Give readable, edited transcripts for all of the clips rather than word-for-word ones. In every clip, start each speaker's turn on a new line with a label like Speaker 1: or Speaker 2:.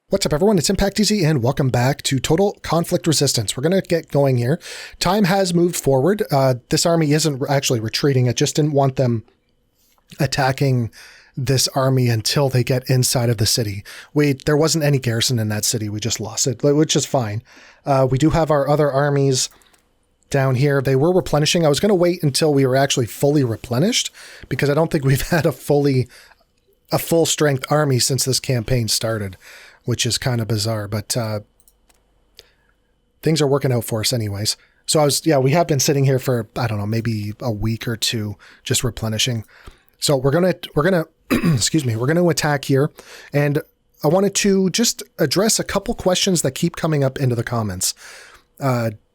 Speaker 1: What's up, everyone? It's Impact Easy, and welcome back to Total Conflict Resistance. We're going to get going here. Time has moved forward. This army isn't actually retreating. I just didn't want them attacking this army until they get inside of the city. There wasn't any garrison in that city. We just lost it, which is fine. We do have our other armies down here. They were replenishing. I was going to wait until we were actually fully replenished because I don't think we've had a full strength army since this campaign started, which is kind of bizarre, but things are working out for us anyways. So we have been sitting here for, I don't know, maybe a week or two, just replenishing. So we're going to, excuse me, we're going to attack here. And I wanted to just address a couple questions that keep coming up into the comments,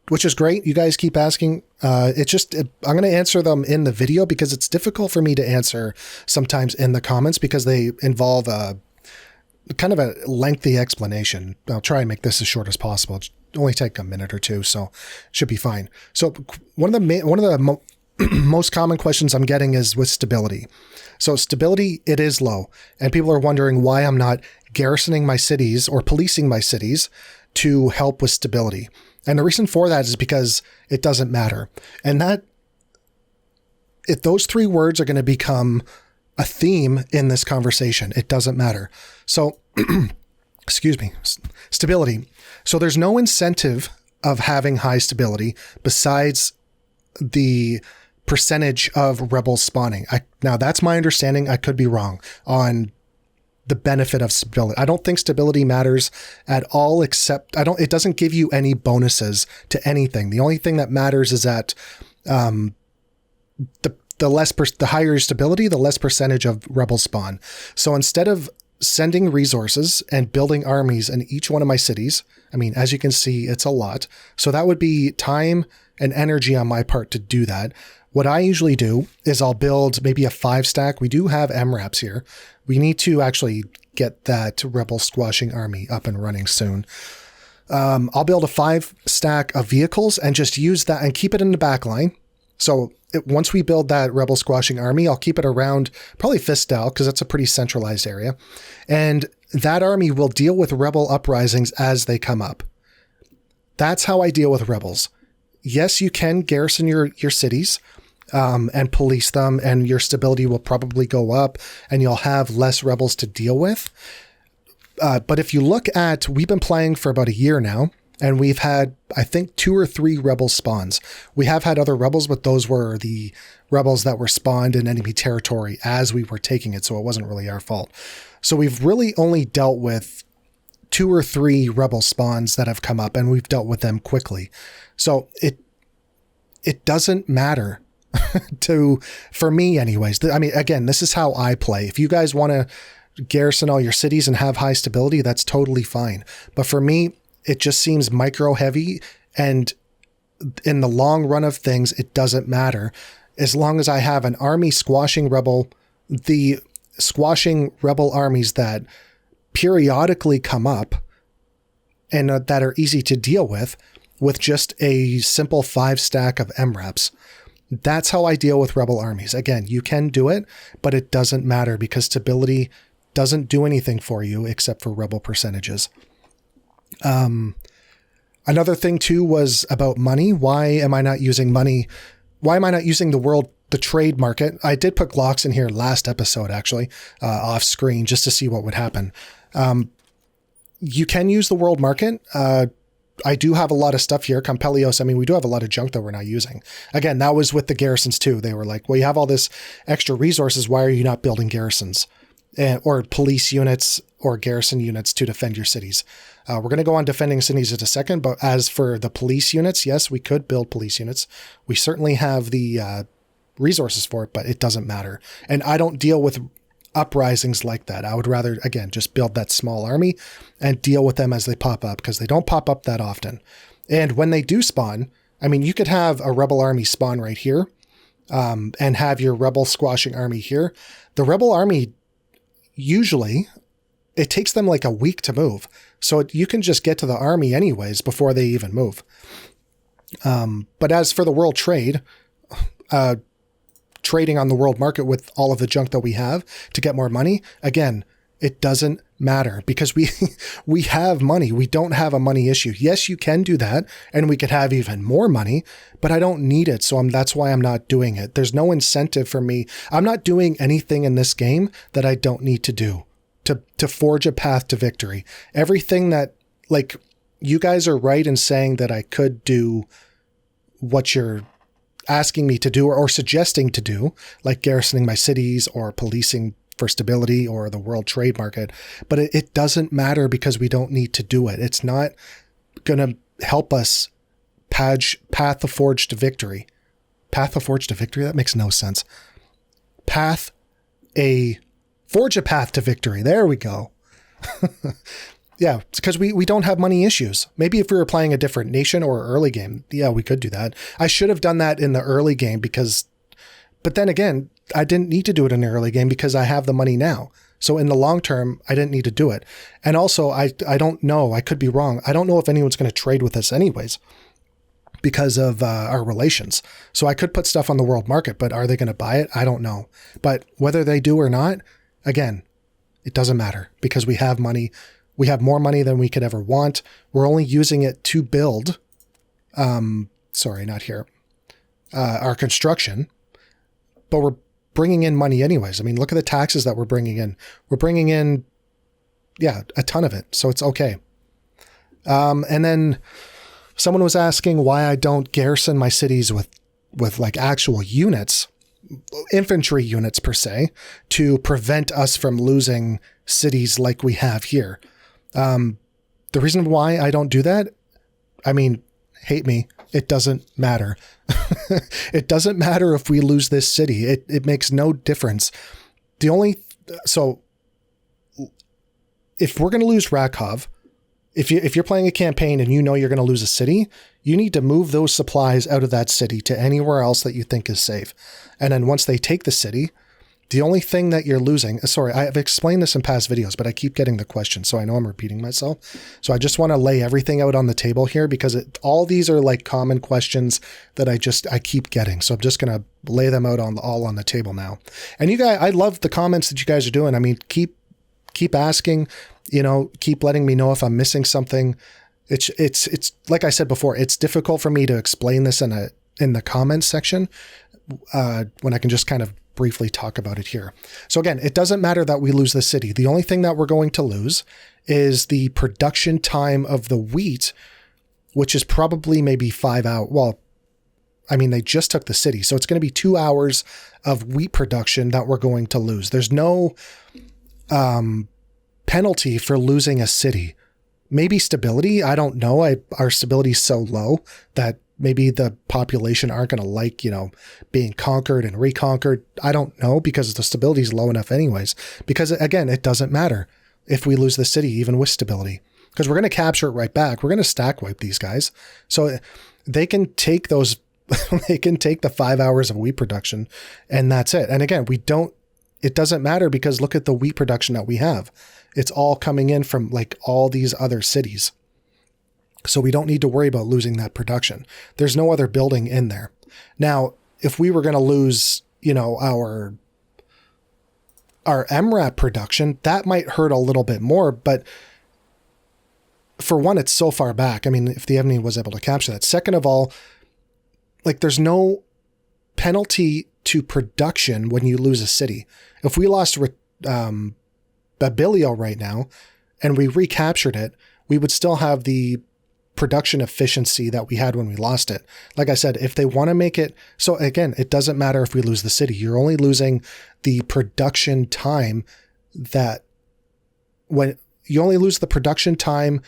Speaker 1: which is great. You guys keep asking. I'm going to answer them in the video because it's difficult for me to answer sometimes in the comments because they involve kind of a lengthy explanation. I'll try and make this as short as possible. It'll only take a minute or two, so it should be fine. So one of the most common questions I'm getting is with stability. So stability, it is low, and people are wondering why I'm not garrisoning my cities or policing my cities to help with stability. And the reason for that is because it doesn't matter. And if those three words are going to become a theme in this conversation, it doesn't matter. So, excuse me, stability. So there's no incentive of having high stability besides the percentage of rebels spawning. Now that's my understanding. I could be wrong on the benefit of stability. I don't think stability matters at all, except it doesn't give you any bonuses to anything. The only thing that matters is that, the higher your stability, the less percentage of rebel spawn. So instead of sending resources and building armies in each one of my cities, I mean, as you can see, it's a lot. So that would be time and energy on my part to do that. What I usually do is I'll build maybe a 5-stack. We do have MRAPs here. We need to actually get that rebel squashing army up and running soon. I'll build a 5-stack of vehicles and just use that and keep it in the back line. So once we build that rebel squashing army, I'll keep it around probably Fistal because that's a pretty centralized area. And that army will deal with rebel uprisings as they come up. That's how I deal with rebels. Yes, you can garrison your cities and police them, and your stability will probably go up and you'll have less rebels to deal with. But if you look at, we've been playing for about a year now, and we've had, I think, 2 or 3 rebel spawns. We have had other rebels, but those were the rebels that were spawned in enemy territory as we were taking it, so it wasn't really our fault. So we've really only dealt with 2 or 3 rebel spawns that have come up, and we've dealt with them quickly. So it doesn't matter for me anyways. I mean, again, this is how I play. If you guys want to garrison all your cities and have high stability, that's totally fine. But for me, it just seems micro heavy, and in the long run of things, it doesn't matter. As long as I have an army squashing rebel armies that periodically come up and that are easy to deal with just a simple 5-stack of MRAPs. That's how I deal with rebel armies. Again, you can do it, but it doesn't matter because stability doesn't do anything for you except for rebel percentages. Another thing too was about money. Why am I not using money? Why am I not using the trade market? I did put Glocks in here last episode, actually, off screen just to see what would happen. You can use the world market. I do have a lot of stuff here. Campelios, I mean, we do have a lot of junk that we're not using. Again, that was with the garrisons too. They were like, well, you have all this extra resources. Why are you not building garrisons or police units or garrison units to defend your cities? We're going to go on defending cities in a second, but as for the police units, yes, we could build police units. We certainly have the resources for it, but it doesn't matter. And I don't deal with uprisings like that. I would rather, again, just build that small army and deal with them as they pop up because they don't pop up that often. And when they do spawn, I mean, you could have a rebel army spawn right here and have your rebel squashing army here. The rebel army, usually, it takes them like a week to move. So you can just get to the army anyways before they even move. But as for the world trade, trading on the world market with all of the junk that we have to get more money, again, It doesn't matter because we have money. We don't have a money issue. Yes, you can do that and we could have even more money, but I don't need it. So that's why I'm not doing it. There's no incentive for me. I'm not doing anything in this game that I don't need to do to forge a path to victory. Everything that, like, you guys are right in saying that I could do what you're asking me to do or suggesting to do, like garrisoning my cities or policing for stability or the world trade market. But it doesn't matter because we don't need to do it. It's not going to help us path the forge to victory. Path the forge to victory? That makes no sense. Forge a path to victory. There we go. Yeah, it's because we don't have money issues. Maybe if we were playing a different nation or early game, yeah, we could do that. I should have done that in the early game but then again, I didn't need to do it in the early game because I have the money now. So in the long term, I didn't need to do it. And also, I don't know, I could be wrong. I don't know if anyone's going to trade with us anyways because of our relations. So I could put stuff on the world market, but are they going to buy it? I don't know. But whether they do or not, again, it doesn't matter because we have money. We have more money than we could ever want. We're only using it to build, our construction, but we're bringing in money anyways. I mean, look at the taxes that we're bringing in. We're bringing in, a ton of it. So it's okay. And then someone was asking why I don't garrison my cities with like actual units, infantry units per se, to prevent us from losing cities like we have here. The reason why I don't do that, I mean, hate me, it doesn't matter. It doesn't matter if we lose this city. It makes no difference. So if we're going to lose Rakhov, if you're playing a campaign and you know you're going to lose a city, you need to move those supplies out of that city to anywhere else that you think is safe. And then once they take the city, the only thing that you're losing, sorry, I've explained this in past videos, but I keep getting the question, so I know I'm repeating myself. So I just want to lay everything out on the table here because all these are like common questions that I keep getting. So I'm just going to lay them out all on the table now. And you guys, I love the comments that you guys are doing. I mean, keep asking, keep letting me know if I'm missing something. It's like I said before, it's difficult for me to explain this in the comments section when I can just kind of briefly talk about it here. So again, it doesn't matter that we lose the city. The only thing that we're going to lose is the production time of the wheat, which is probably maybe 5 hours. Well, I mean, they just took the city. So it's going to be 2 hours of wheat production that we're going to lose. There's no penalty for losing a city. Maybe stability. I don't know. Our stability is so low that maybe the population aren't going to like, being conquered and reconquered. I don't know because the stability is low enough anyways. Because again, it doesn't matter if we lose the city, even with stability, because we're going to capture it right back. We're going to stack wipe these guys. So they can take they can take the 5 hours of wheat production and that's it. And again, it doesn't matter because look at the wheat production that we have. It's all coming in from like all these other cities. So we don't need to worry about losing that production. There's no other building in there. Now, if we were going to lose, our MRAP production, that might hurt a little bit more. But for one, it's so far back. I mean, if the enemy was able to capture that. Second of all, like there's no penalty to production when you lose a city. If we lost Babilio right now and we recaptured it, we would still have the production efficiency that we had when we lost it. Like I said, if they want to make it, so again, it doesn't matter if we lose the city. You're only losing the production time when you only lose the production time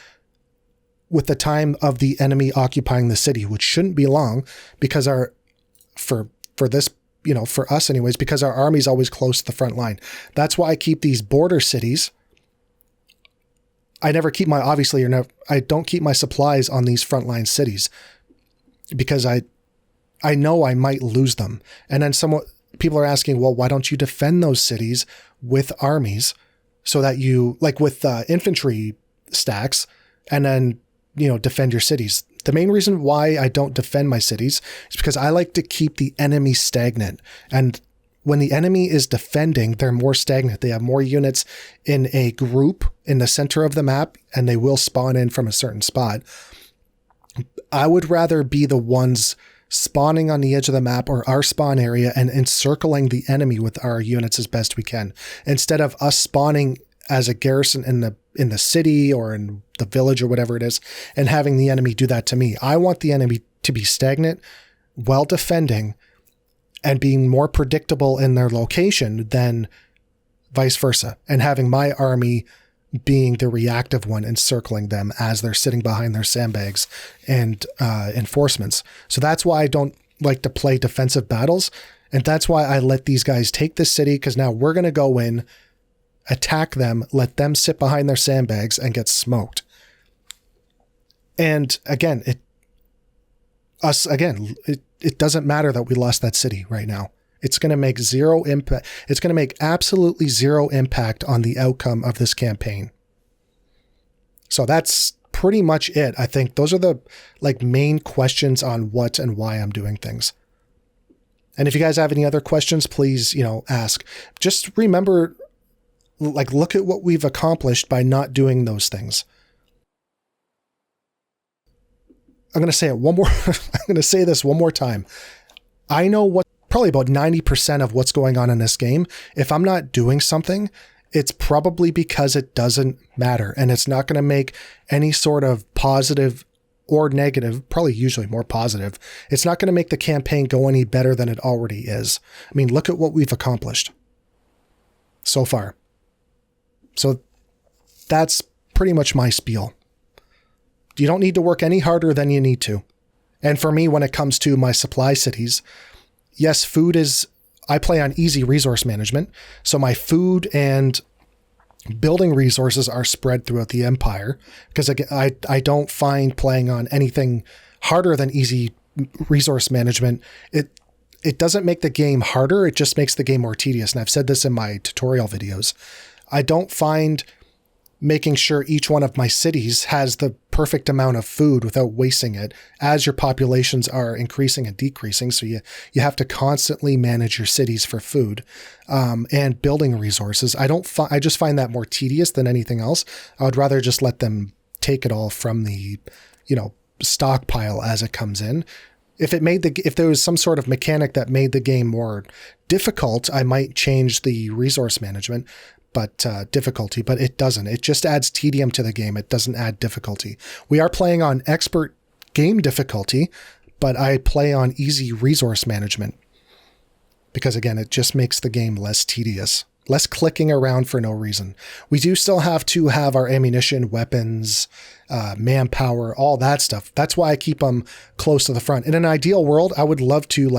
Speaker 1: with the time of the enemy occupying the city, which shouldn't be long because for us anyways, because our army's always close to the front line. That's why I keep these border cities. I never keep I don't keep my supplies on these frontline cities because I know I might lose them. And then people are asking, well, why don't you defend those cities with armies so that you, like with infantry stacks, and then, defend your cities? The main reason why I don't defend my cities is because I like to keep the enemy stagnant. And when the enemy is defending, they're more stagnant. They have more units in a group in the center of the map, and they will spawn in from a certain spot. I would rather be the ones spawning on the edge of the map or our spawn area and encircling the enemy with our units as best we can, instead of us spawning as a garrison in the city or in the village or whatever it is, and having the enemy do that to me. I want the enemy to be stagnant, well defending, and being more predictable in their location than vice versa, and having my army being the reactive one encircling them as they're sitting behind their sandbags and enforcements. So that's why I don't like to play defensive battles, and that's why I let these guys take this city, because now we're going to go in, attack them, let them sit behind their sandbags and get smoked. And again, it doesn't matter that we lost that city right now. It's going to make zero impact. It's going to make absolutely zero impact on the outcome of this campaign. So that's pretty much it. I think those are the main questions on what and why I'm doing things. And if you guys have any other questions, please, ask. Just remember, look at what we've accomplished by not doing those things. I'm going to say it one more. I'm going to say this one more time. I know probably about 90% of what's going on in this game. If I'm not doing something, it's probably because it doesn't matter, and it's not going to make any sort of positive or negative, probably usually more positive. It's not going to make the campaign go any better than it already is. I mean, look at what we've accomplished so far. So that's pretty much my spiel. You don't need to work any harder than you need to. And for me, when it comes to my supply cities, yes, I play on easy resource management. So my food and building resources are spread throughout the empire, because I don't find playing on anything harder than easy resource management. It doesn't make the game harder. It just makes the game more tedious. And I've said this in my tutorial videos. I don't find making sure each one of my cities has the perfect amount of food without wasting it, as your populations are increasing and decreasing. So you have to constantly manage your cities for food and building resources. I just find that more tedious than anything else. I would rather just let them take it all from the, stockpile as it comes in. If there was some sort of mechanic that made the game more difficult, I might change the resource management, difficulty, but it doesn't. It just adds tedium to the game. It doesn't add difficulty. We are playing on expert game difficulty, but I play on easy resource management because, again, it just makes the game less tedious, less clicking around for no reason. We do still have to have our ammunition, weapons, manpower, all that stuff. That's why I keep them close to the front. In an ideal world, I would love to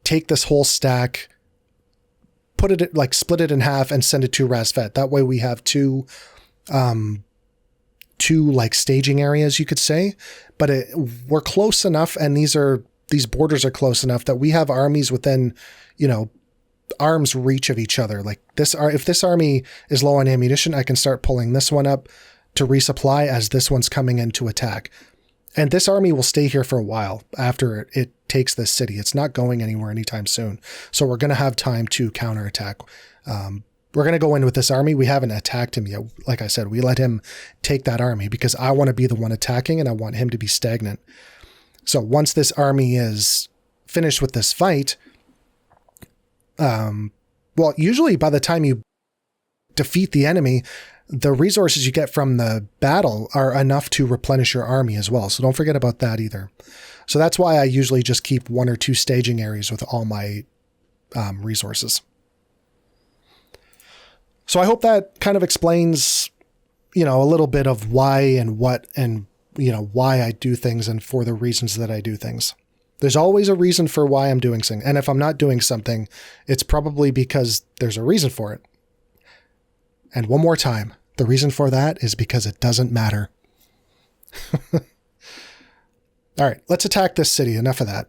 Speaker 1: take this whole stack, split it in half and send it to Rasvet. That way we have two staging areas, you could say, but we're close enough. And these borders are close enough that we have armies within, arm's reach of each other. If this army is low on ammunition, I can start pulling this one up to resupply as this one's coming in to attack. And this army will stay here for a while after it takes this city. It's not going anywhere anytime soon. So we're going to have time to counterattack. We're going to go in with this army. We haven't attacked him yet. Like I said, we let him take that army because I want to be the one attacking and I want him to be stagnant. So once this army is finished with this fight, usually by the time you defeat the enemy, the resources you get from the battle are enough to replenish your army as well. So don't forget about that either. So that's why I usually just keep 1 or 2 staging areas with all my resources. So I hope that kind of explains, a little bit of why and what and, why I do things and for the reasons that I do things. There's always a reason for why I'm doing something. And if I'm not doing something, it's probably because there's a reason for it. And one more time, the reason for that is because it doesn't matter. All right, let's attack this city. Enough of that.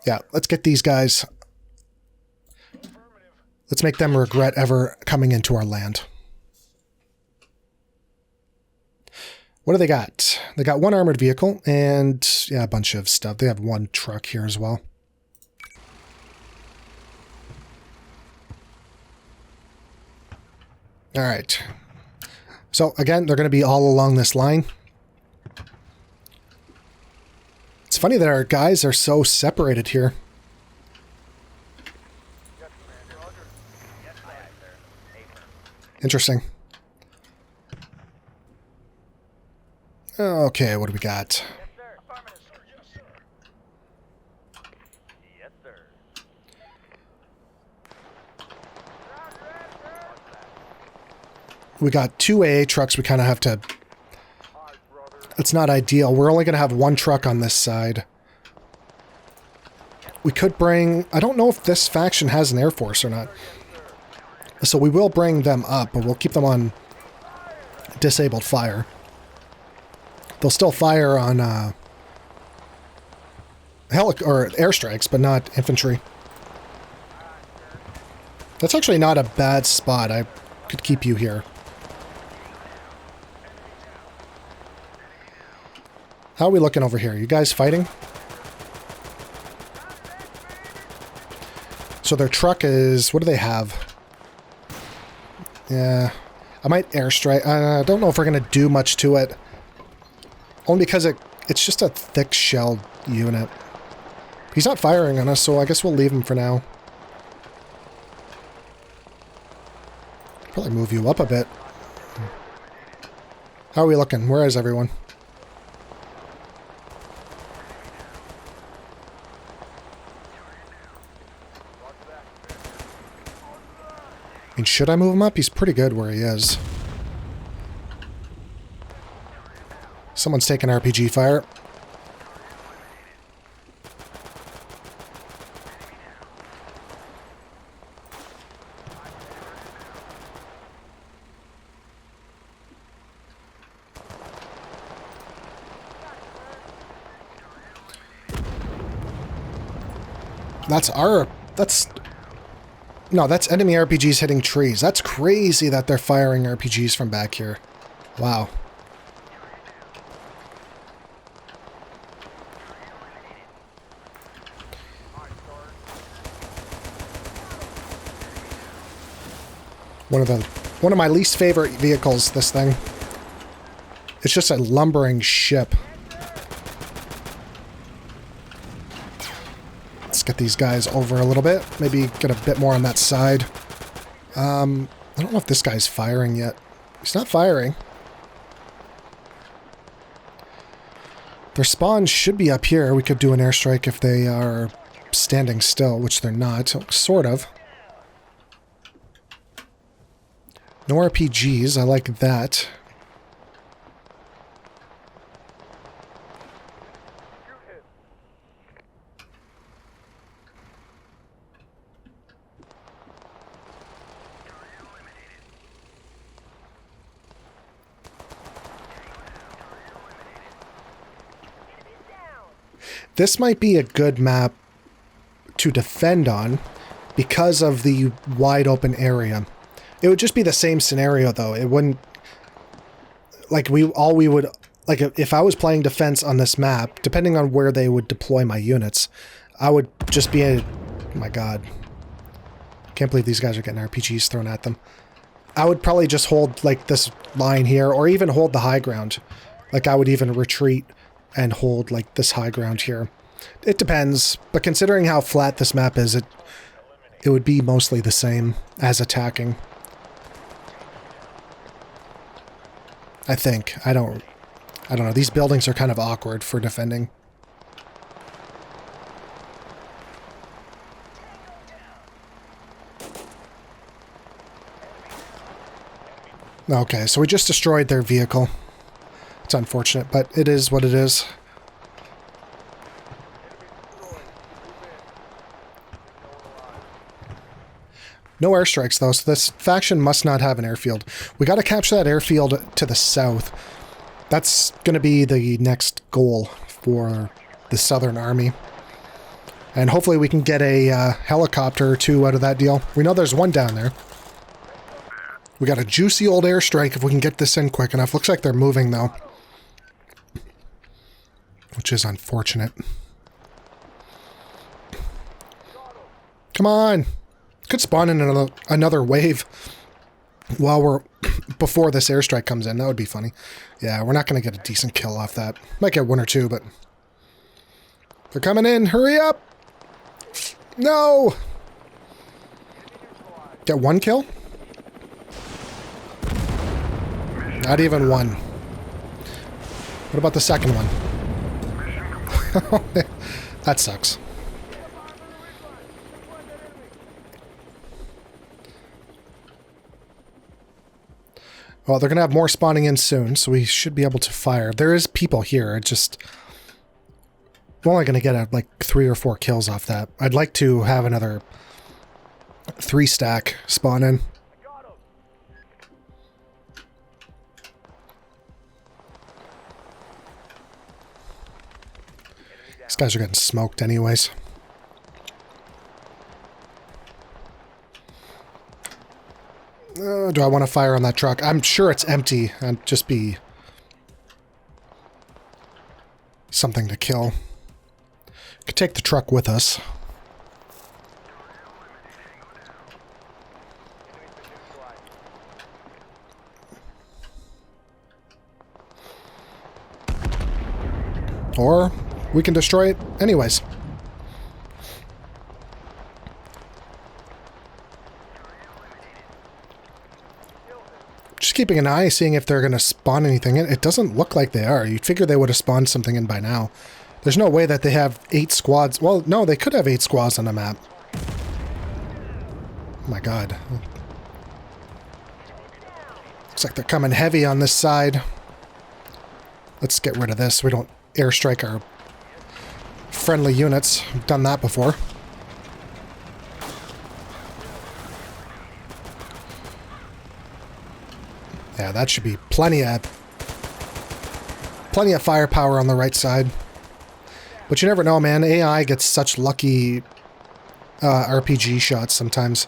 Speaker 1: Yeah, let's get these guys. Let's make them regret ever coming into our land. What do they got? They got one armored vehicle and, yeah, a bunch of stuff. They have one truck here as well. All right. So, again, they're going to be all along this line. It's funny that our guys are so separated here. Interesting. Okay, what do we got? We got 2 AA trucks. We kind of have to... It's not ideal. We're only going to have 1 truck on this side. We could bring... I don't know if this faction has an Air Force or not. So we will bring them up, but we'll keep them on disabled fire. They'll still fire on airstrikes, but not infantry. That's actually not a bad spot. I could keep you here. How are we looking over here? You guys fighting? So their truck is... What do they have? Yeah. I might airstrike. I don't know if we're going to do much to it. Only because it's just a thick-shelled unit. He's not firing on us, so I guess we'll leave him for now. Probably move you up a bit. How are we looking? Where is everyone? I mean, should I move him up? He's pretty good where he is. Someone's taking RPG fire. No, that's enemy RPGs hitting trees. That's crazy that they're firing RPGs from back here. Wow. One of my least favorite vehicles, this thing. It's just a lumbering ship. Let's get these guys over a little bit. Maybe get a bit more on that side. I don't know if this guy's firing yet. He's not firing. Their spawns should be up here. We could do an airstrike if they are standing still, which they're not. Sort of. No RPGs. I like that. This might be a good map to defend on because of the wide open area. It would just be the same scenario though. It wouldn't like if I was playing defense on this map, depending on where they would deploy my units, I would just be oh my god. Can't believe these guys are getting RPGs thrown at them. I would probably just hold like this line here or even hold the high ground. Like I would even retreat and hold like this high ground here. It depends, but considering how flat this map is, it would be mostly the same as attacking. I think. I don't know. These buildings are kind of awkward for defending. Okay, so we just destroyed their vehicle. It's unfortunate, but it is what it is. No airstrikes, though, so this faction must not have an airfield. We gotta capture that airfield to the south. That's gonna be the next goal for the Southern Army. And hopefully we can get a helicopter or two out of that deal. We know there's one down there. We got a juicy old airstrike if we can get this in quick enough. Looks like they're moving, though. which is unfortunate. Come on! Could spawn in another wave while we're... before this airstrike comes in. That would be funny. Yeah, we're not going to get a decent kill off that. Might get one or two, but... they're coming in! Hurry up! No! Get one kill? Not even one. What about the second one? That sucks. Well, they're going to have more spawning in soon, so we should be able to fire. There is people here. It just... we're only going to get like 3 or 4 kills off that. I'd like to have another 3 stack spawn in. These guys are getting smoked anyways. Do I want to fire on that truck? I'm sure it's empty. I'd just be something to kill. Could take the truck with us. Or we can destroy it anyways. Just keeping an eye, seeing if they're going to spawn anything in. It doesn't look like they are. You'd figure they would have spawned something in by now. There's no way that they have 8 squads. Well, no, they could have 8 squads on the map. Oh my god. Looks like they're coming heavy on this side. Let's get rid of this. We don't airstrike our friendly units. We've done that before. Yeah, that should be plenty of firepower on the right side. But you never know, man. AI gets such lucky RPG shots sometimes.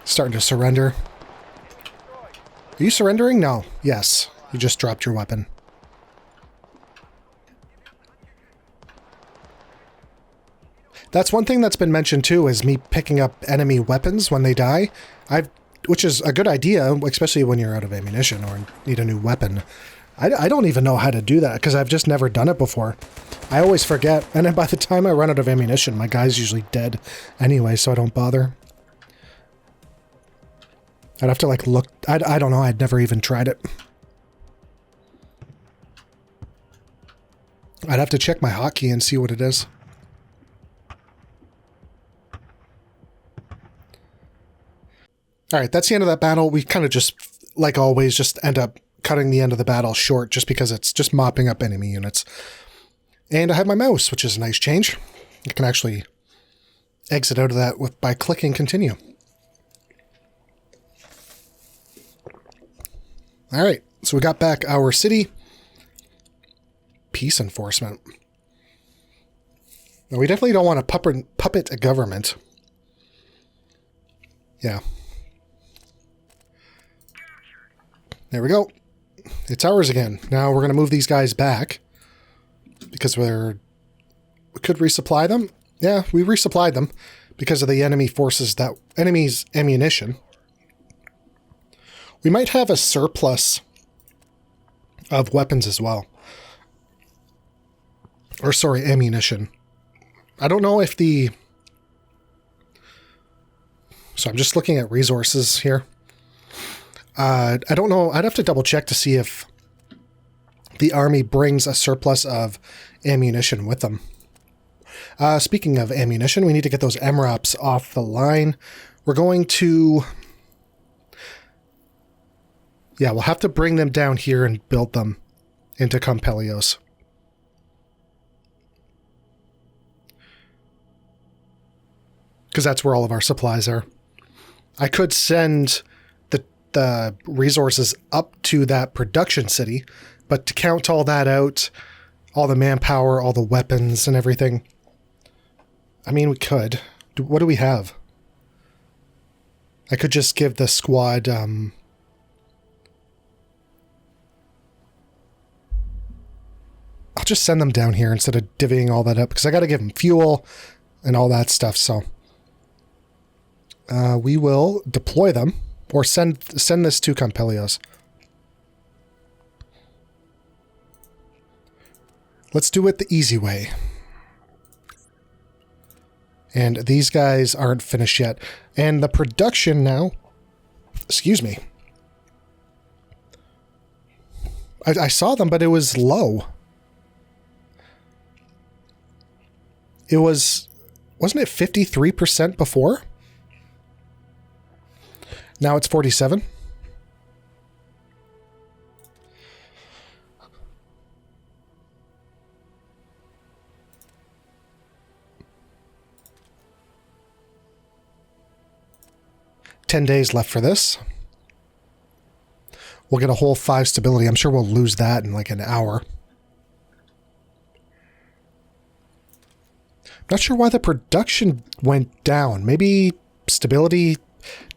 Speaker 1: Starting to surrender. Are you surrendering? No. Yes. You just dropped your weapon. That's one thing that's been mentioned too, is me picking up enemy weapons when they die. Which is a good idea, especially when you're out of ammunition or need a new weapon. I don't even know how to do that, because I've just never done it before. I always forget, and then by the time I run out of ammunition, my guy's usually dead anyway, so I don't bother. I'd have to like look... I don't know, I'd never even tried it. I'd have to check my hotkey and see what it is. Alright, that's the end of that battle. We kind of just, like always, just end up cutting the end of the battle short just because it's just mopping up enemy units. And I have my mouse, which is a nice change. You can actually exit out of that by clicking continue. Alright, so we got back our city. Peace enforcement. Now, we definitely don't want to puppet a government. Yeah. There we go. It's ours again. Now we're going to move these guys back because we could resupply them. Yeah, we resupplied them because of the enemy forces enemy's ammunition. We might have a surplus of weapons as well. Or sorry, ammunition. I don't know if so I'm just looking at resources here. I don't know. I'd have to double check to see if the army brings a surplus of ammunition with them. Speaking of ammunition, we need to get those MRAPs off the line. We're going to... yeah, we'll have to bring them down here and build them into Campelios. Because that's where all of our supplies are. I could send the resources up to that production city, but to count all that out, all the manpower, all the weapons and everything, I mean, we could. What do we have? I could just give the squad... I'll just send them down here instead of divvying all that up, because I got to give them fuel and all that stuff, so... we will deploy them, or send this to Campelios. Let's do it the easy way. And these guys aren't finished yet. And the production now... Excuse me. I saw them, but it was low. It was... Wasn't it 53% before? Now it's 47. $10 days left for this. We'll get a whole 5 stability. I'm sure we'll lose that in like an hour. Not sure why the production went down. Maybe stability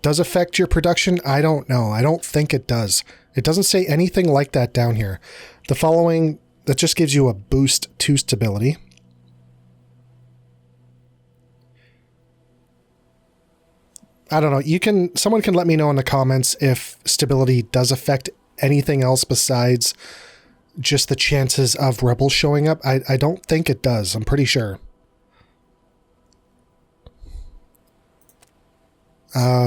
Speaker 1: does affect your production. I don't know. I don't think it does. It doesn't say anything like that down here. The following, that just gives you a boost to stability. I don't know. Someone can let me know in the comments if stability does affect anything else besides just the chances of rebels showing up. I don't think it does. I'm pretty sure.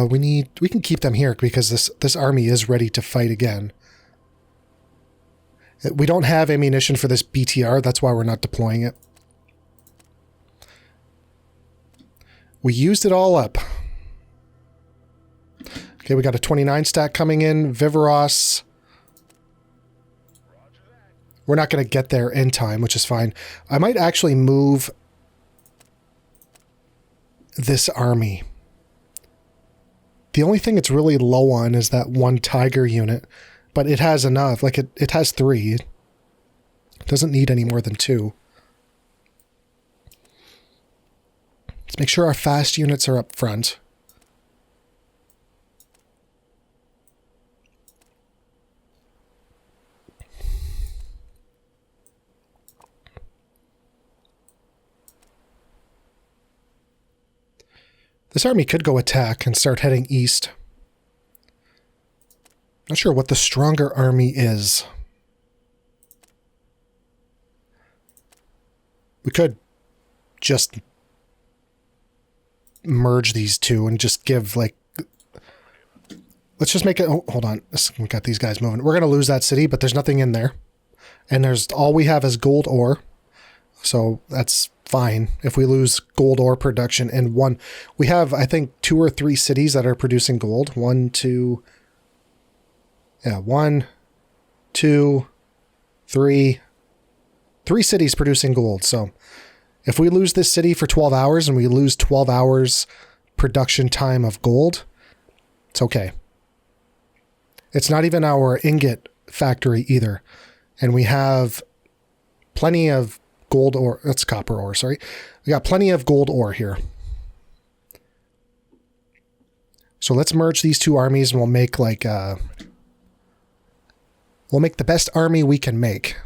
Speaker 1: We can keep them here because this army is ready to fight again. We don't have ammunition for this BTR. That's why we're not deploying it. We used it all up. Okay, we got a 29 stack coming in. Viveros. We're not going to get there in time, which is fine. I might actually move this army. The only thing it's really low on is that one Tiger unit, but it has enough. Like, it has 3. It doesn't need any more than 2. Let's make sure our fast units are up front. This army could go attack and start heading east. Not sure what the stronger army is. We could just merge these two and just give, like... Let's just make it... Oh, hold on. We got these guys moving. We're going to lose that city, but there's nothing in there. And all we have is gold ore. So that's fine if we lose gold ore production in one. We have, I think, 2 or 3 cities that are producing gold. 1, 2... Yeah, 1, 2, 3... 3 cities producing gold. So if we lose this city for 12 hours and we lose 12 hours production time of gold, it's okay. It's not even our ingot factory either. And we have plenty of gold ore. That's copper ore, sorry. We got plenty of gold ore here. So let's merge these 2 armies and we'll make like we'll make the best army we can make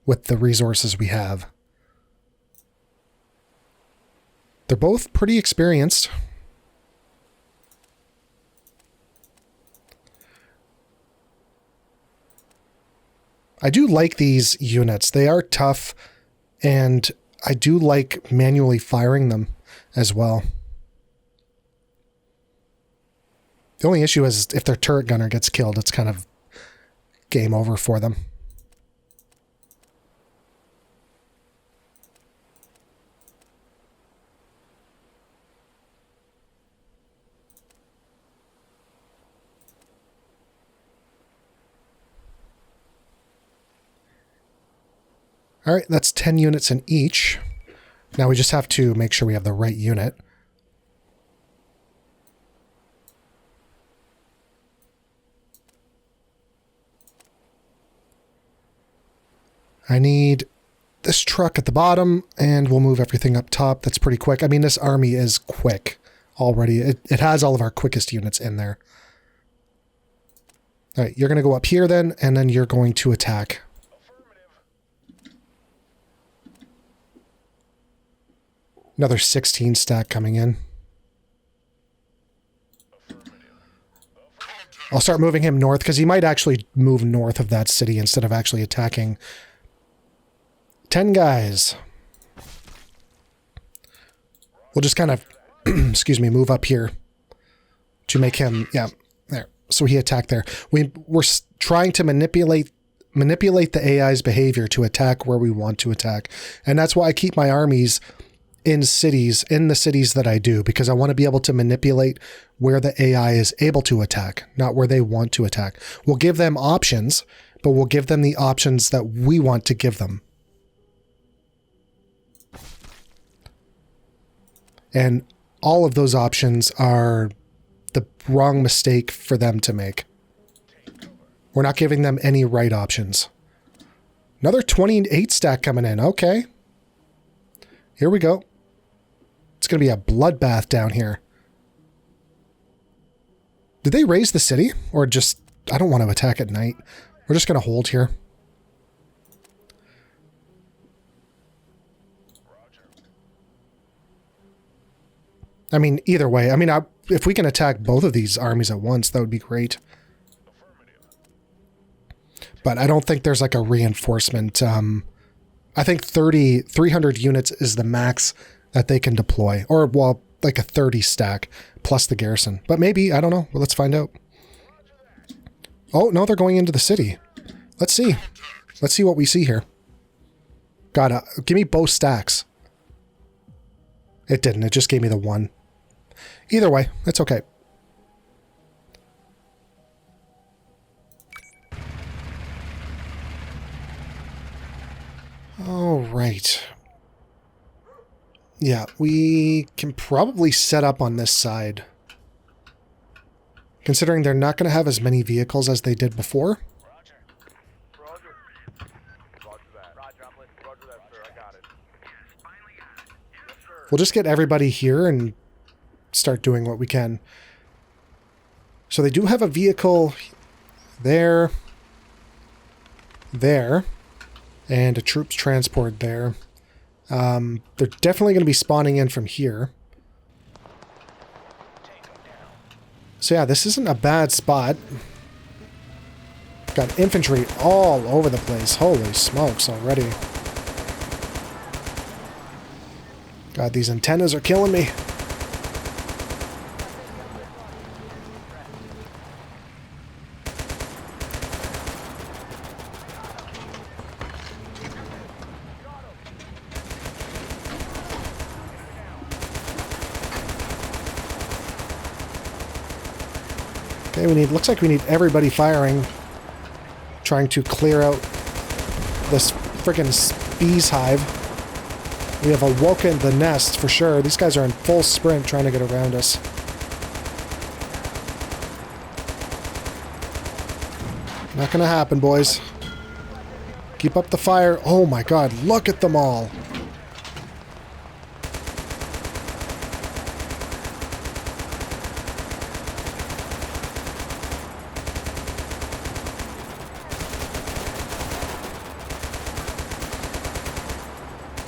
Speaker 1: with the resources we have. They're both pretty experienced. I do like these units. They are tough, and I do like manually firing them as well. The only issue is if their turret gunner gets killed, it's kind of game over for them. All right, that's 10 units in each. Now we just have to make sure we have the right unit. I need this truck at the bottom, and we'll move everything up top. That's pretty quick. I mean, this army is quick already. It has all of our quickest units in there. All right, you're going to go up here then, and then you're going to attack. Another 16 stack coming in. I'll start moving him north, because he might actually move north of that city instead of actually attacking. 10 guys. We'll just kind of, excuse me, move up here to make him, yeah, there. So he attacked there. We're trying to manipulate the AI's behavior to attack where we want to attack. And that's why I keep my armies in the cities that I do, because I want to be able to manipulate where the AI is able to attack, not where they want to attack. We'll give them options, but we'll give them the options that we want to give them. And all of those options are the wrong mistake for them to make. We're not giving them any right options. Another 28 stack coming in. Okay. Here we go. It's going to be a bloodbath down here. Did they raise the city? Or just... I don't want to attack at night. We're just going to hold here. I mean, either way. I mean, if we can attack both of these armies at once, that would be great. But I don't think there's like a reinforcement. I think 300 units is the max that they can deploy. Or, well, like a 30 stack plus the garrison. But maybe, I don't know. Well, let's find out. Oh, no, they're going into the city. Let's see. Let's see what we see here. God, give me both stacks. It didn't. It just gave me the one. Either way, it's okay. All right. Yeah, we can probably set up on this side. Considering they're not going to have as many vehicles as they did before. We'll just get everybody here and start doing what we can. So they do have a vehicle there, and a troops transport there. They're definitely going to be spawning in from here. So yeah, this isn't a bad spot. Got infantry all over the place. Holy smokes already. God, these antennas are killing me. Okay, looks like we need everybody firing, trying to clear out this freaking bees hive. We have awoken the nest for sure. These guys are in full sprint trying to get around us. Not gonna happen, boys. Keep up the fire. Oh my god, look at them all.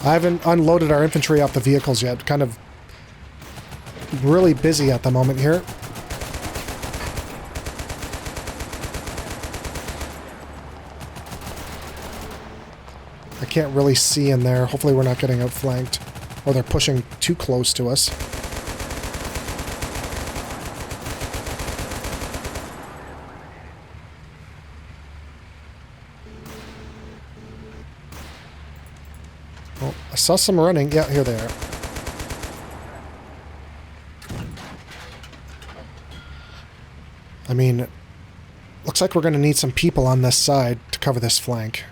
Speaker 1: I haven't unloaded our infantry off the vehicles yet. Kind of really busy at the moment here. I can't really see in there. Hopefully we're not getting outflanked. Or they're pushing too close to us. Oh, I saw some running. Yeah, here they are. I mean, looks like we're going to need some people on this side to cover this flank.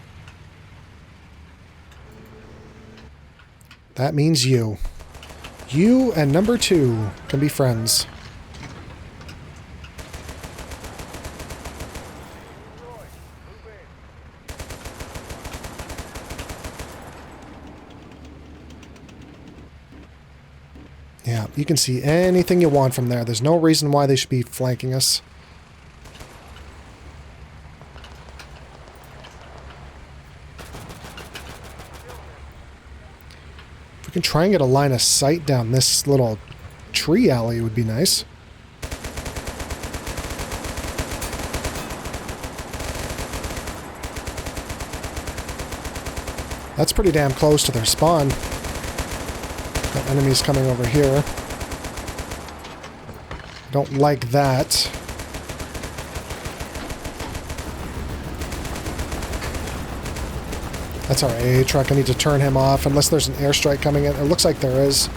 Speaker 1: That means you. You and number 2 can be friends. Yeah, you can see anything you want from there. There's no reason why they should be flanking us. If we can try and get a line of sight down this little tree alley, it would be nice. That's pretty damn close to their spawn. Got enemies coming over here. Don't like that. That's our AA truck. I need to turn him off unless there's an airstrike coming in. It looks like there is.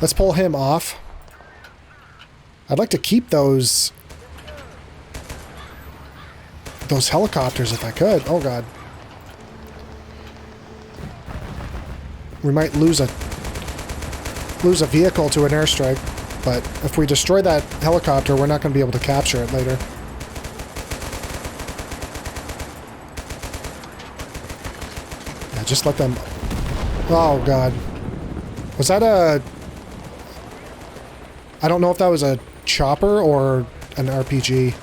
Speaker 1: Let's pull him off. I'd like to keep those helicopters if I could. Oh god. We might lose a vehicle to an airstrike, but if we destroy that helicopter, we're not going to be able to capture it later. Yeah, just let them... Oh, God. Was that a... I don't know if that was a chopper or an RPG.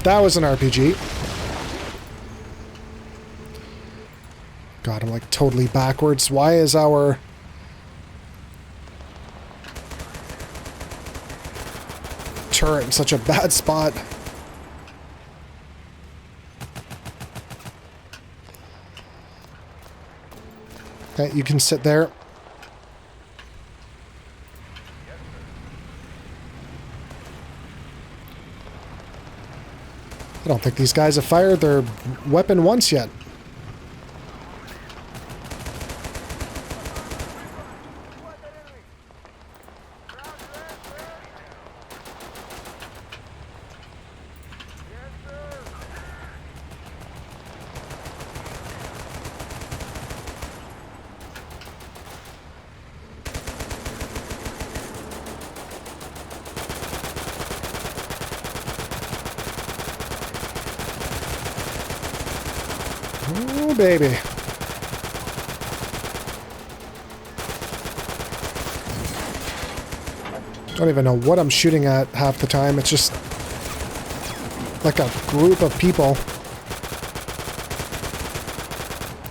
Speaker 1: That was an RPG. God, I'm like totally backwards. Why is our... turret in such a bad spot? Okay, you can sit there. I don't think these guys have fired their weapon once yet. Oh, baby. Don't even know what I'm shooting at half the time. It's just like a group of people.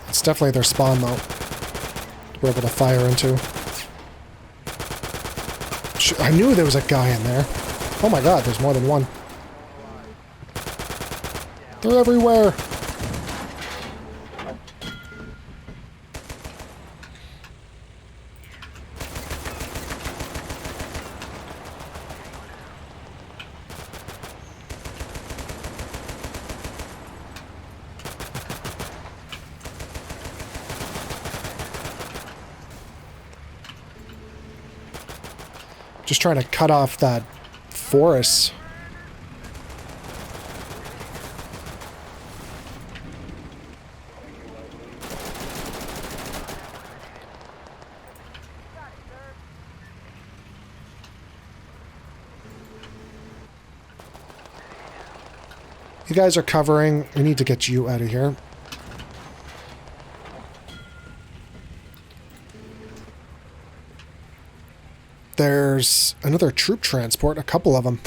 Speaker 1: It's definitely their spawn, though. We're able to fire into. I knew there was a guy in there. Oh my god, there's more than one. They're everywhere. Just trying to cut off that forest. You guys are covering. We need to get you out of here. There's another troop transport, a couple of them.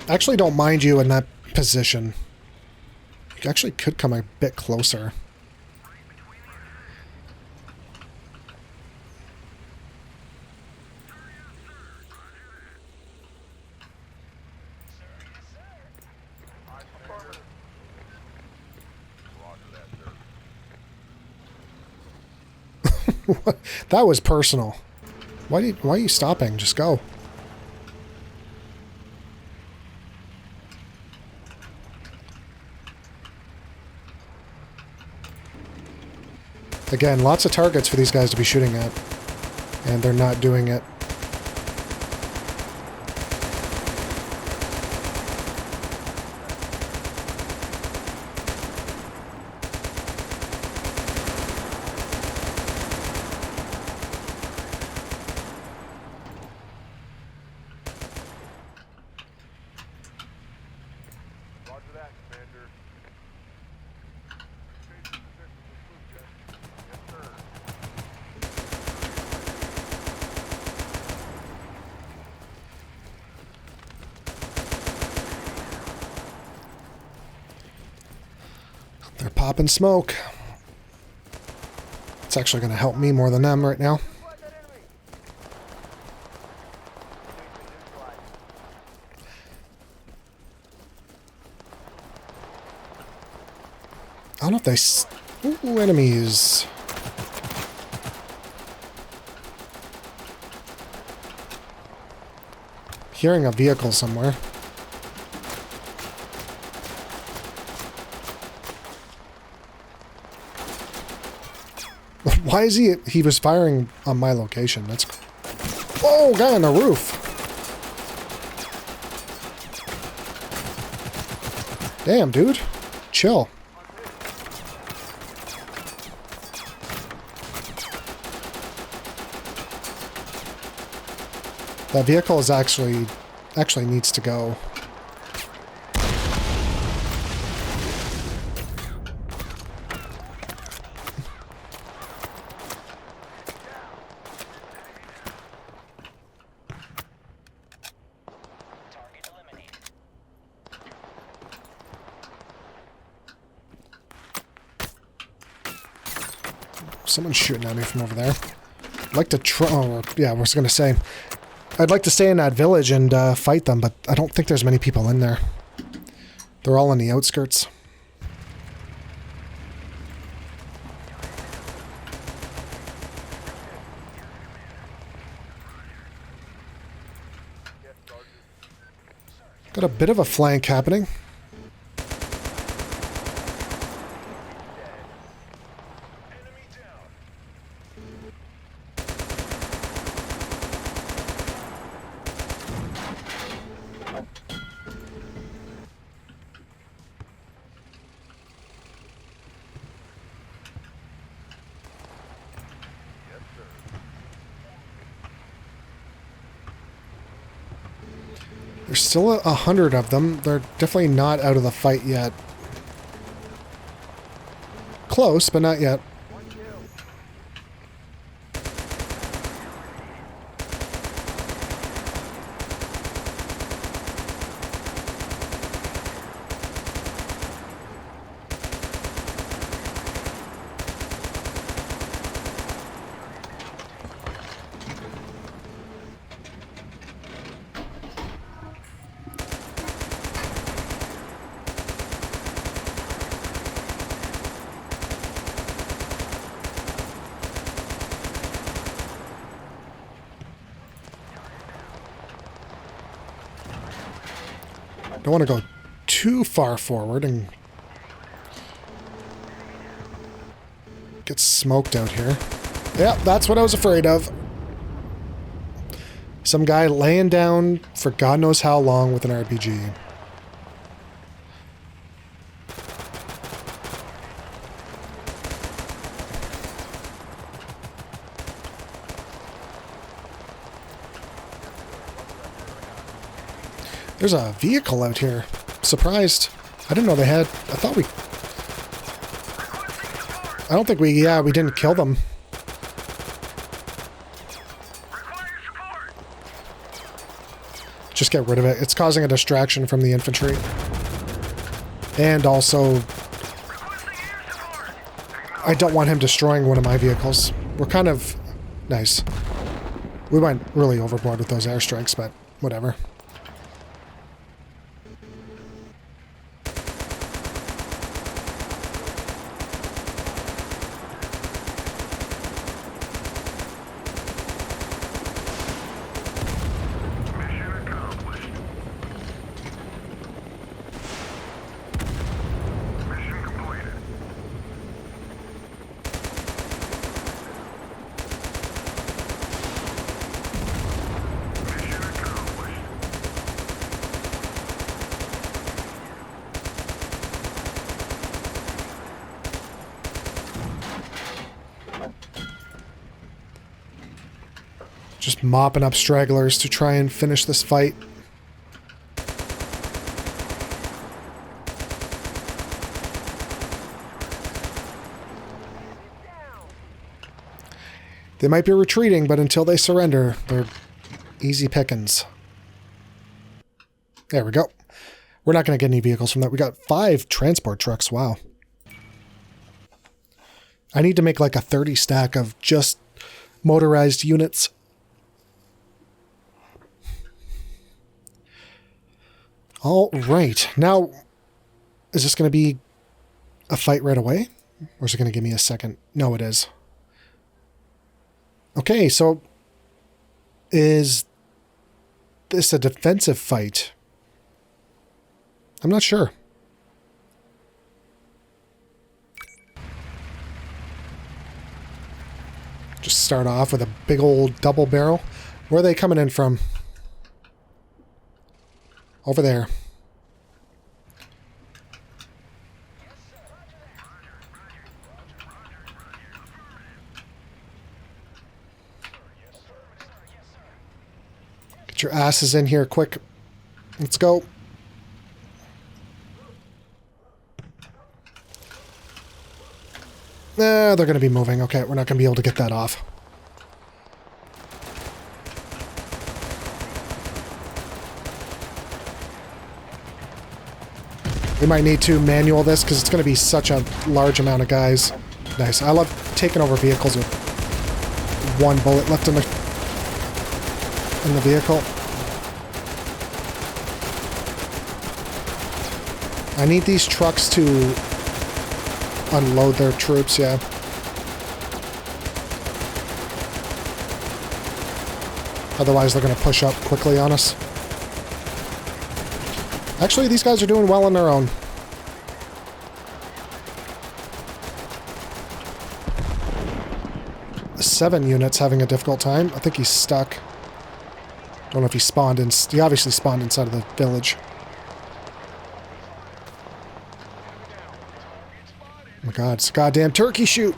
Speaker 1: I actually don't mind you in that position. You actually could come a bit closer. That was personal. Why are you stopping? Just go. Again, lots of targets for these guys to be shooting at. And they're not doing it. They're popping smoke. It's actually going to help me more than them right now. I don't know if they... Ooh, enemies. Hearing a vehicle somewhere. Why is he... He was firing on my location. That's... Oh, guy on the roof. Damn, dude. Chill. That vehicle is actually needs to go. Someone's shooting at me from over there. I'd like to try... Oh, yeah, I was going to say... I'd like to stay in that village and fight them, but I don't think there's many people in there. They're all on the outskirts. Got a bit of a flank happening. There's still 100 of them. They're definitely not out of the fight yet. Close, but not yet. Don't want to go too far forward and get smoked out here. Yeah, that's what I was afraid of. Some guy laying down for God knows how long with an RPG. There's a vehicle out here. Surprised. I didn't know they had... I thought we... I don't think we... Yeah, we didn't kill them. Just get rid of it. It's causing a distraction from the infantry. And also... I don't want him destroying one of my vehicles. We're kind of... Nice. We went really overboard with those airstrikes, but whatever. Just mopping up stragglers to try and finish this fight. They might be retreating, but until they surrender, they're easy pickings. There we go. We're not going to get any vehicles from that. We got 5 transport trucks. Wow. I need to make like a 30 stack of just motorized units. All right. Now, is this going to be a fight right away? Or is it going to give me a second? No, it is. Okay, so is this a defensive fight? I'm not sure. Just start off with a big old double barrel. Where are they coming in from? Over there. Get your asses in here quick. Let's go. They're going to be moving. Okay, we're not going to be able to get that off. We might need to manual this because it's going to be such a large amount of guys. Nice. I love taking over vehicles with one bullet left in the vehicle. I need these trucks to unload their troops, yeah. Otherwise, they're going to push up quickly on us. Actually, these guys are doing well on their own. Seven units having a difficult time. I think he's stuck. Don't know if he spawned in. He obviously spawned inside of the village. Oh my god, it's a goddamn turkey shoot!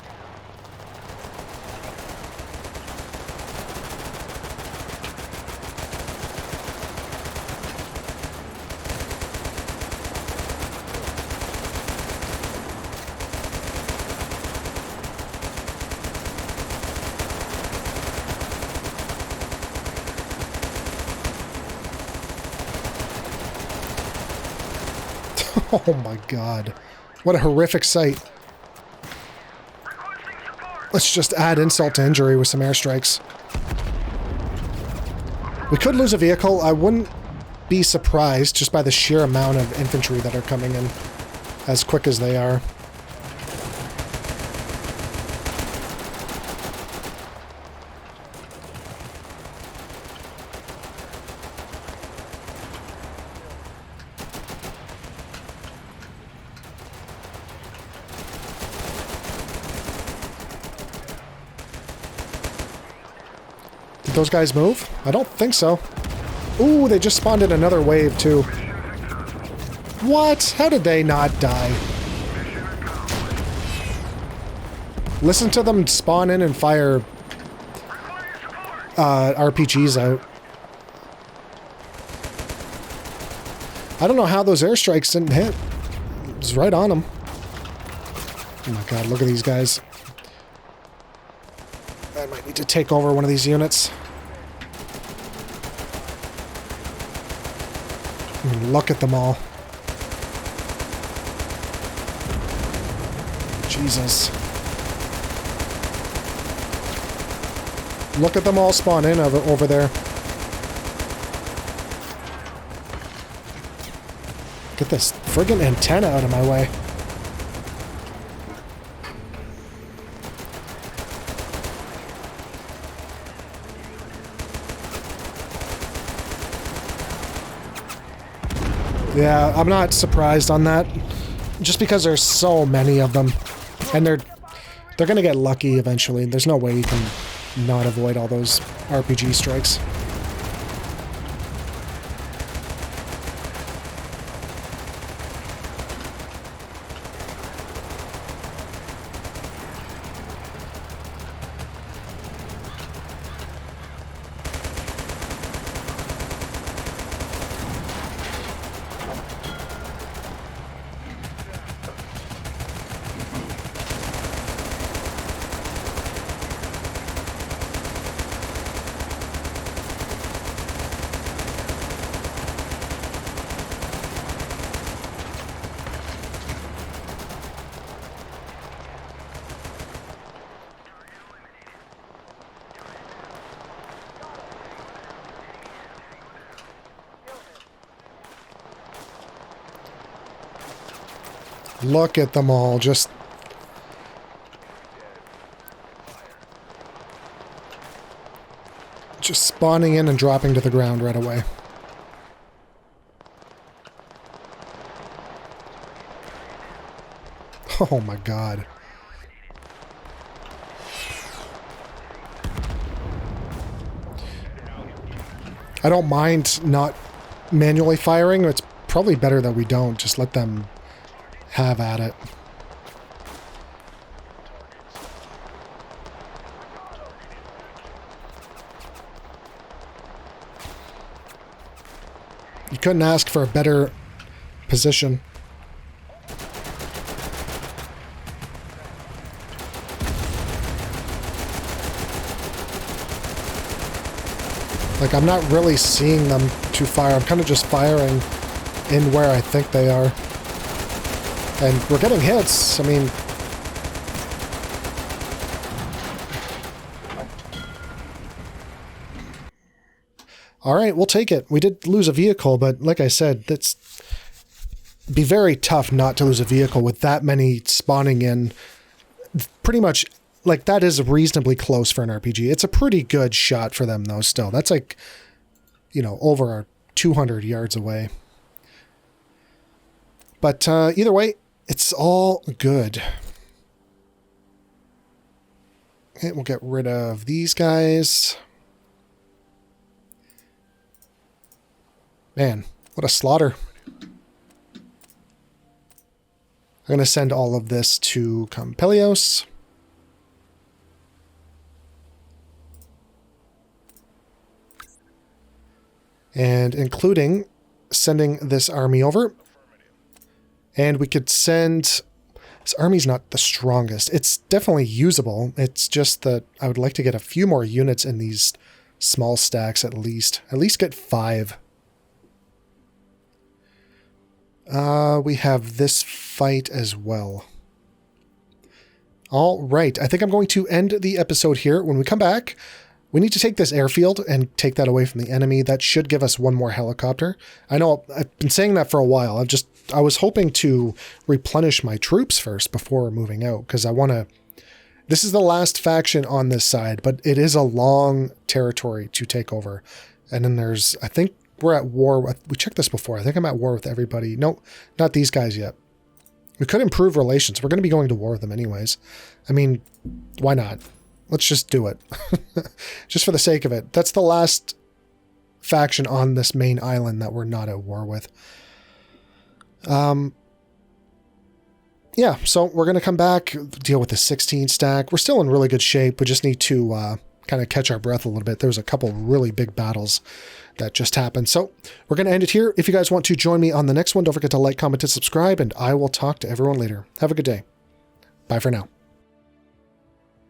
Speaker 1: Oh my god. What a horrific sight. Let's just add insult to injury with some airstrikes. We could lose a vehicle. I wouldn't be surprised just by the sheer amount of infantry that are coming in as quick as they are. Those guys move? I don't think so. Ooh, they just spawned in another wave, too. What? How did they not die? Listen to them spawn in and fire RPGs out. I don't know how those airstrikes didn't hit. It was right on them. Oh my god, look at these guys. I might need to take over one of these units. Look at them all. Jesus. Look at them all spawn in over there. Get this friggin' antenna out of my way. Yeah, I'm not surprised on that. Just because there's so many of them. And they're gonna get lucky eventually. There's no way you can not avoid all those RPG strikes. Look at them all, just... Just spawning in and dropping to the ground right away. Oh my god. I don't mind not manually firing. It's probably better that we don't. Just let them have at it. You couldn't ask for a better position. Like, I'm not really seeing them to fire. I'm kind of just firing in where I think they are. And we're getting hits. I mean... Alright, we'll take it. We did lose a vehicle, but like I said, that's... It'd be very tough not to lose a vehicle with that many spawning in. Pretty much... Like, that is reasonably close for an RPG. It's a pretty good shot for them, though, still. That's like, you know, over 200 yards away. But either way, it's all good. Okay, we'll get rid of these guys. Man, what a slaughter. I'm going to send all of this to Campelios. And including sending this army over. And we could send... This army's not the strongest. It's definitely usable. It's just that I would like to get a few more units in these small stacks at least. At least get 5. We have this fight as well. All right. I think I'm going to end the episode here. When we come back... We need to take this airfield and take that away from the enemy. That should give us one more helicopter. I know I've been saying that for a while. I was hoping to replenish my troops first before moving out, because I want to... This is the last faction on this side, but it is a long territory to take over. And then there's... I think we're at war with... We checked this before. I think I'm at war with everybody. No, not these guys yet. We could improve relations. We're going to be going to war with them anyways. I mean, why not? Let's just do it. Just for the sake of it. That's the last faction on this main island that we're not at war with. Yeah, so we're going to come back, deal with the 16 stack. We're still in really good shape. We just need to kind of catch our breath a little bit. There was a couple really big battles that just happened. So we're going to end it here. If you guys want to join me on the next one, don't forget to like, comment, and subscribe, and I will talk to everyone later. Have a good day. Bye for now.